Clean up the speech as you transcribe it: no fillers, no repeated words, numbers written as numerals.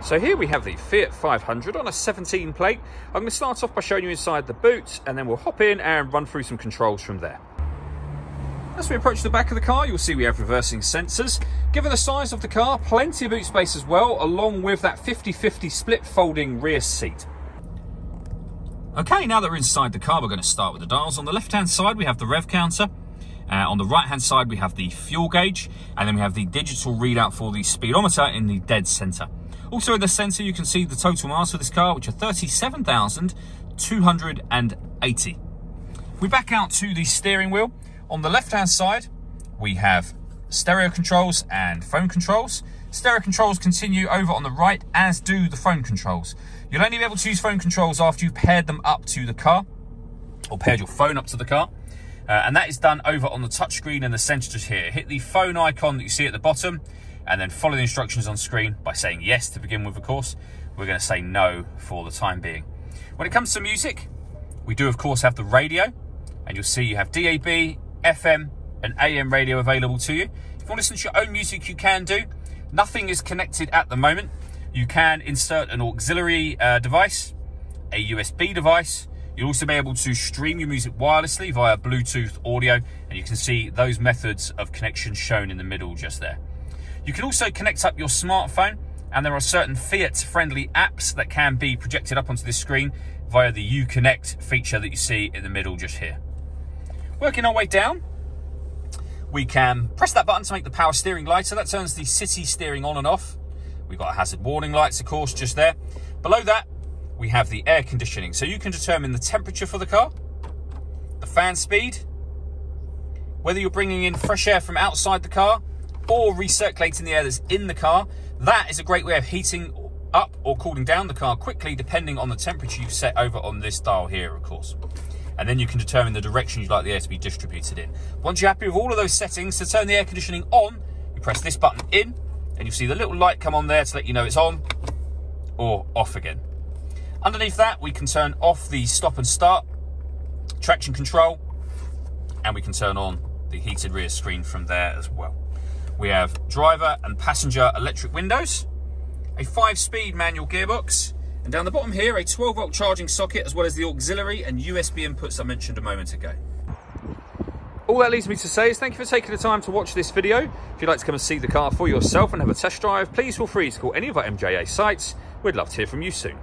So here we have the Fiat 500 on a 17 plate. I'm going to start off by showing you inside the boot, and then we'll hop in and run through some controls from there. As we approach the back of the car, you'll see we have reversing sensors. Given the size of the car, plenty of boot space as well, along with that 50-50 split folding rear seat. Okay, now that we're inside the car, we're going to start with the dials. On the left-hand side, we have the rev counter. On the right-hand side, we have the fuel gauge, and then we have the digital readout for the speedometer in the dead centre. Also in the centre, you can see the total miles for this car, which are 37,280. We back out to the steering wheel. On the left-hand side, we have stereo controls and phone controls. Stereo controls continue over on the right, as do the phone controls. You'll only be able to use phone controls after you've paired them up to the car, or paired your phone up to the car. And that is done over on the touchscreen in the centre just here. Hit the phone icon that you see at the bottom, and then follow the instructions on screen by saying yes to begin with, of course. We're going to say no for the time being. When it comes to music, we do, of course, have the radio, and you'll see you have DAB, FM, and AM radio available to you. If you want to listen to your own music, you can do. Nothing is connected at the moment. You can insert an auxiliary device, a USB device. You'll also be able to stream your music wirelessly via Bluetooth audio, and you can see those methods of connection shown in the middle just there. You can also connect up your smartphone, and there are certain Fiat-friendly apps that can be projected up onto this screen via the Uconnect feature that you see in the middle just here. Working our way down, we can press that button to make the power steering lighter. That turns the city steering on and off. We've got hazard warning lights, of course, just there. Below that, we have the air conditioning. So you can determine the temperature for the car, the fan speed, whether you're bringing in fresh air from outside the car or recirculating the air that's in the car. That is a great way of heating up or cooling down the car quickly, depending on the temperature you've set over on this dial here, of course. And then you can determine the direction you'd like the air to be distributed in. Once you're happy with all of those settings, to turn the air conditioning on, you press this button in, and you'll see the little light come on there to let you know it's on or off again. Underneath that, we can turn off the stop and start, traction control, and we can turn on the heated rear screen from there as well. We have driver and passenger electric windows, a 5-speed manual gearbox, and down the bottom here, a 12-volt charging socket, as well as the auxiliary and USB inputs I mentioned a moment ago. All that leaves me to say is thank you for taking the time to watch this video. If you'd like to come and see the car for yourself and have a test drive, please feel free to call any of our MJA sites. We'd love to hear from you soon.